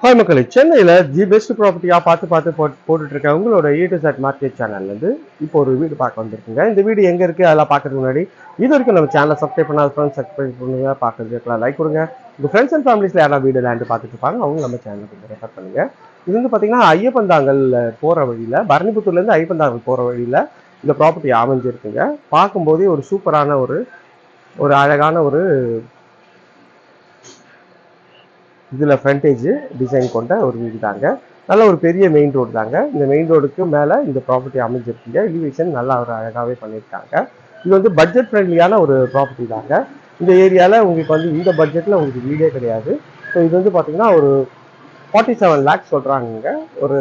Hi மக்களே, சென்னையில் the best ப்ராப்பர்ட்டியாக பார்த்து போட்டுட்டு இருக்க உங்களோட A to Z மார்க்கெட் சேனல்லேருந்து இப்போ ஒரு வீடு பார்க்க வந்திருக்குங்க. இந்த வீடு எங்கே இருக்குது அதெல்லாம் பார்க்கறதுக்கு முன்னாடி இது வரைக்கும் நம்ம சேனலை சப்ஸ்கிரைப் பண்ணாத ஃப்ரெண்ட்ஸ் சப்ஸ்கிரைப் பண்ணுங்க, பார்க்கறதுக்குலாம் லைக் கொடுங்க. உங்கள் ஃப்ரெண்ட்ஸ் அண்ட் ஃபேமிலிஸில் யாராவது வீடு லேண்டு பார்த்துட்டு இருப்பாங்க, அவங்க நம்ம சேனலை கொஞ்சம் ரெஃபர் பண்ணுங்க. இது வந்து பார்த்தீங்கன்னா ஐயப்பந்தாங்கல் போகிற வழியில், பரணிபுத்தூர்லேருந்து ஐயப்பந்தாங்கல் போகிற வழியில் இந்த ப்ராப்பர்ட்டி அமைஞ்சிருக்குங்க. பார்க்கும்போதே ஒரு சூப்பரான ஒரு அழகான ஒரு இதில் ஃப்ரண்டேஜ் டிசைன் கொண்ட ஒரு வீடு தாங்க. நல்ல ஒரு பெரிய மெயின் ரோடு தாங்க. இந்த மெயின் ரோடுக்கு மேலே இந்த ப்ராப்பர்ட்டி அமைஞ்சிருக்குங்க. எலிவேஷன் நல்லா ஒரு அழகாகவே பண்ணியிருக்காங்க. இது வந்து பட்ஜெட் ஃப்ரெண்ட்லியான ஒரு ப்ராப்பர்ட்டி தாங்க. இந்த ஏரியாவில் உங்களுக்கு வந்து இந்த பட்ஜெட்டில் உங்களுக்கு வீடே கிடையாது. ஸோ இது வந்து பார்த்தீங்கன்னா ஒரு 47 lakhs சொல்கிறாங்க. ஒரு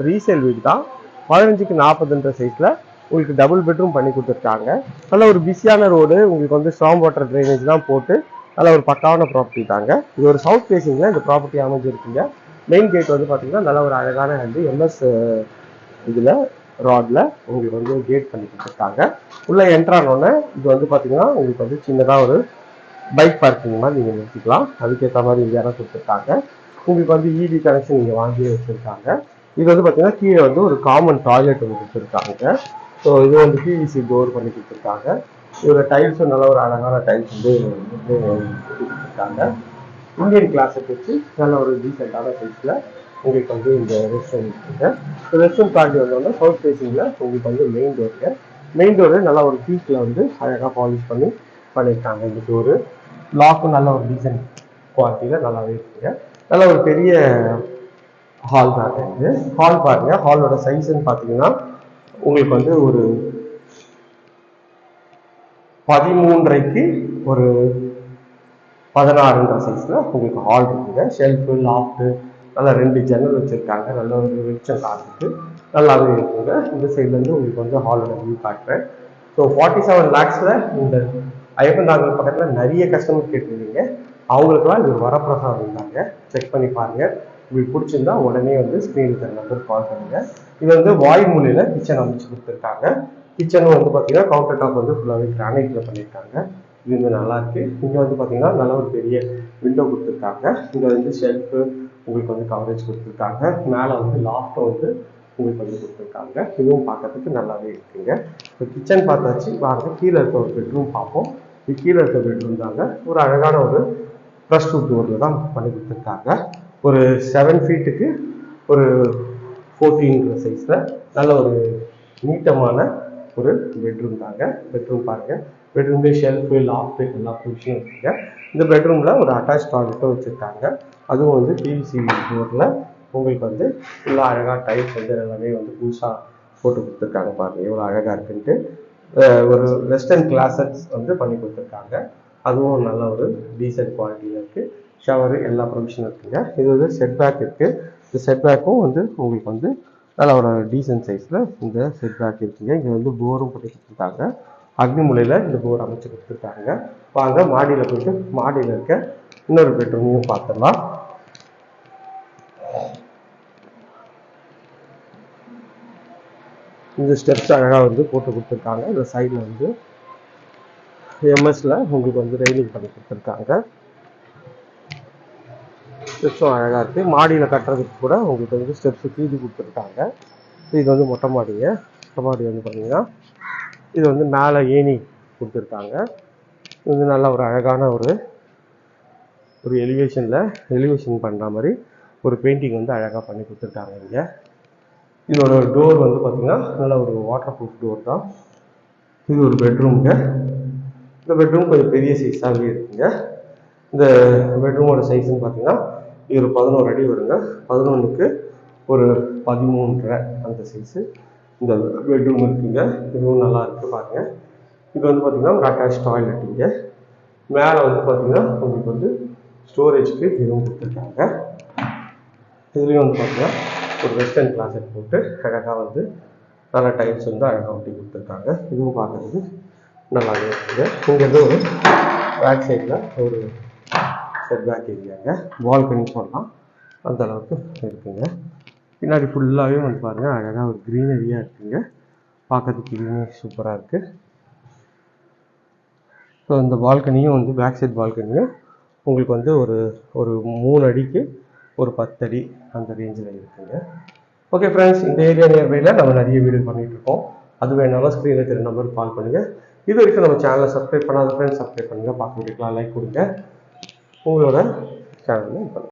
ரீசேல் வீடு தான். 15க்கு 40ன்ற சைஸில் உங்களுக்கு டபுள் பெட்ரூம் பண்ணி கொடுத்துருக்காங்க. நல்ல ஒரு பிஸியான ரோடு, உங்களுக்கு வந்து ஸ்ட்ராங் வாட்டர் ட்ரைனேஜ் தான் போட்டு நல்ல ஒரு பக்காவான ப்ராப்பர்ட்டி தாங்க. இது ஒரு சவுத் ஃபேஸிங்கில் இந்த ப்ராப்பர்ட்டி அமைஞ்சிருக்குங்க. மெயின் கேட் வந்து பார்த்தீங்கன்னா நல்ல ஒரு அழகான வந்து எம்எஸ் இதில் ராடில் உங்களுக்கு வந்து கேட் பண்ணி கொடுத்துருக்காங்க. உள்ளே என்ட்ரானோடனே இது வந்து பார்த்தீங்கன்னா உங்களுக்கு வந்து சின்னதாக ஒரு பைக் பார்க்கிங் மாதிரி நீங்கள் நிறுத்திக்கலாம். அதுக்கேற்ற மாதிரி இங்கே இடம் கொடுத்துருக்காங்க. உங்களுக்கு வந்து இபி கனெக்ஷன் நீங்கள் வாங்கி வச்சுருக்காங்க. இது வந்து பார்த்தீங்கன்னா கீழே வந்து ஒரு காமன் டாய்லெட் ஒன்று கொடுத்துருக்காங்க. ஸோ இது வந்து பிவிசி டோர் பண்ணி கொடுத்துருக்காங்க. இதோட டைல்ஸும் நல்ல ஒரு அழகான டைல்ஸ் வந்து கொடுத்துருக்காங்க. இந்தியன் கிளாஸுக்கு வச்சு நல்ல ஒரு டீசெண்டான சைஸில் உங்களுக்கு வந்து இந்த ரெஸ்ட் ரூம் இருக்குங்க. ரெஸ்ட் ரூம் தாண்டி வந்தோம்னா சவுத் ஃபேஸிங்கில் உங்களுக்கு வந்து மெயின் டோருக்கு, மெயின் டோரு நல்லா ஒரு பீக்கில் வந்து அழகாக பாலிஷ் பண்ணியிருக்காங்க. இந்த டோரு லாக்கும் நல்ல ஒரு டீசென்ட் குவாலிட்டியில் நல்லாவே இருக்குங்க. நல்ல ஒரு பெரிய ஹால் தாங்க இது. ஹால் பாருங்க, ஹாலோட சைஸ்ன்னு பார்த்தீங்கன்னா உங்களுக்கு வந்து ஒரு 13.5க்கு ஒரு 16ன்ற சைஸில் உங்களுக்கு ஹால் இருக்குங்க. ஷெல்ஃபு, லாஃப்ட்டு, நல்லா 2 ஜன்னல் வச்சுருக்காங்க. நல்ல ஒரு வெளிச்சம் காற்றுக்கு நல்லாவே இருக்குங்க. இந்த சைட்லேருந்து உங்களுக்கு வந்து ஹாலோட வியூ காட்டுறேன். ஸோ 47 lakhsல இந்த ஐயப்பந்தாங்கல் பக்கத்தில் நிறைய கஸ்டமர் கேட்டிருந்தீங்க. அவங்களுக்குலாம் இது வரப்பிரசாதம் இருந்தாங்க. செக் பண்ணி பாருங்கள். உங்களுக்கு பிடிச்சிருந்தா உடனே வந்து ஸ்க்ரீனில் தர நம்பர் கால் பண்ணுங்கள். இது வந்து வாய் மூலையில் கிச்சன் அமைச்சு கொடுத்துருக்காங்க. கிச்சனும் வந்து பார்த்தீங்கன்னா கவுண்டர் டாப் வந்து ஃபுல்லாகவே கிரானைட்டில் பண்ணியிருக்காங்க. இது வந்து நல்லா இருக்கு. இங்கே வந்து பார்த்தீங்கன்னா நல்ல ஒரு பெரிய விண்டோ கொடுத்துருக்காங்க. இங்கே வந்து ஷெல்ஃபு உங்களுக்கு வந்து கவரேஜ் கொடுத்துருக்காங்க. மேலே வந்து லாஃப்ட்டும் வந்து உங்களுக்கு வந்து கொடுத்துருக்காங்க. இதுவும் பார்க்கறதுக்கு நல்லாவே இருக்குங்க. இப்போ கிச்சன் பார்த்தாச்சு, வாங்க கீழே இருக்க ஒரு பெட்ரூம் பார்ப்போம். இது கீழே இருக்க பெட்ரூம் தாங்க. ஒரு அழகான ஒரு ப்ளஸ் 2 டோரில் தான் பண்ணி கொடுத்துருக்காங்க. ஒரு 7 ஃபீட்டுக்கு ஒரு 14 சைஸில் நல்ல ஒரு நீட்டமான ஒரு பெட்ரூம் தாங்க. பெட்ரூம் பாருங்கள். பெட்ரூம்லேயே ஷெல்ஃபு, லாஃப்ட்டு எல்லா ப்ரொவிஷனும் இருக்குங்க. இந்த பெட்ரூமில் ஒரு அட்டாச் டாய்லெட்டும் வச்சுருக்காங்க. அதுவும் வந்து பிவிசி டோரில் உங்களுக்கு வந்து ஃபுல்லாக அழகாக டைல்ஸ் வந்து எல்லாமே வந்து புதுசாக போட்டு கொடுத்துருக்காங்க. பாருங்கள் எவ்வளோ அழகாக இருக்குன்ட்டு. ஒரு வெஸ்டர்ன் கிளாஸஸ் வந்து பண்ணி கொடுத்துருக்காங்க. அதுவும் நல்ல ஒரு டீசென்ட் குவாலிட்டியில் இருக்குது. ஷவரு எல்லா ப்ரொவிஷனும் இருக்குங்க. இது வந்து செட் பேக் இருக்குது. இந்த செட் பேக்கும் வந்து உங்களுக்கு வந்து நல்ல ஒரு டீசென்ட் சைஸில் இந்த செட் பேக் இருக்குங்க. இங்கே வந்து போரும் பண்ணி கொடுத்துருக்காங்க. அக்னி மூலையில் இந்த போர் அமைச்சு கொடுத்துருக்காங்க. வாங்க மாடியில் போயிட்டு மாடியில் இருக்க இன்னொரு பெட்ரூமையும் பார்த்துடலாம். இந்த ஸ்டெப்ஸ் அழகாக வந்து போட்டு கொடுத்துருக்காங்க. இந்த சைடில் வந்து எம்எஸ்ல உங்களுக்கு வந்து ரெயிலிங் பண்ணி கொடுத்துருக்காங்க. ஸ்டெப்ஸும் அழகாக இருக்குது. மாடியில் கட்டுறதுக்கு கூட உங்களுக்கு வந்து ஸ்டெப்ஸு கீழே கொடுத்துருக்காங்க. இது வந்து மொட்டை மாடிங்க. மொட்டை மாடி வந்து பார்த்தீங்கன்னா இது வந்து மேலே ஏணி கொடுத்துருக்காங்க. இது வந்து நல்ல ஒரு அழகான ஒரு எலிவேஷன் பண்ணுற மாதிரி ஒரு பெயிண்டிங் வந்து அழகாக பண்ணி கொடுத்துருக்காங்க. இங்கே இதோட டோர் வந்து பார்த்திங்கன்னா நல்ல ஒரு வாட்டர் ப்ரூஃப் டோர் தான். இது ஒரு பெட்ரூம்ங்க. இந்த பெட்ரூம் கொஞ்சம் பெரிய சைஸாகவே இருக்குங்க. இந்த பெட்ரூமோட சைஸ்ன்னு பார்த்தீங்கன்னா இது ஒரு 11 அடி வருங்க. 11க்கு ஒரு 13.5 அந்த சைஸு இந்த பெட்ரூம் இருக்குங்க. இதுவும் நல்லா இருக்குது பாருங்கள். இது வந்து பார்த்திங்கன்னா ஒரு அட்டாச் டாய்லெட். இங்கே மேலே வந்து பார்த்திங்கன்னா உங்களுக்கு வந்து ஸ்டோரேஜ்க்கு இதுவும் கொடுத்துருக்காங்க. இதுலேயும் வந்து பார்த்திங்கன்னா ஒரு வெஸ்டர்ன் கிளாஸட் போட்டு அழகாக வந்து நல்லா டைல்ஸ் வந்து அழகாக ஒட்டி கொடுத்துருக்காங்க. இதுவும் பார்க்குறதுக்கு நல்லாவே இருக்குங்க. இங்கேருந்து ஒரு பேக் சைடில் ஒரு செட் பேக் ஏரியாங்க. பால்கனி சொல்லலாம், அந்த அளவுக்கு இருக்குங்க. பின்னாடி ஃபுல்லாகவே வந்து பாருங்கள் அழகாக ஒரு க்ரீனரியாக இருக்குங்க. பார்க்கறதுக்கு இதுவுமே சூப்பராக இருக்குது. ஸோ இந்த பால்கனியும் வந்து பேக் சைட் பால்கனியும் உங்களுக்கு வந்து ஒரு 3 அடிக்கு ஒரு 10 அடி அந்த ரேஞ்சில் இருக்குங்க. ஓகே ஃப்ரெண்ட்ஸ், இந்த ஏரியா நியர்பையில் நம்ம நிறைய வீடு பண்ணிட்டு இருக்கோம். அது வேணாலும் ஸ்க்ரீனில் தெரிய நம்பருக்கு கால் பண்ணுங்கள். இது வரைக்கும் நம்ம சேனலை சப்ஸ்கிரைப் பண்ணாத ஃப்ரெண்ட்ஸ் சப்ஸ்கிரைப் பண்ணுங்கள், பார்க்க வீடியோக்கெலாம் லைக் கொடுங்க, உங்களோட சேனலில்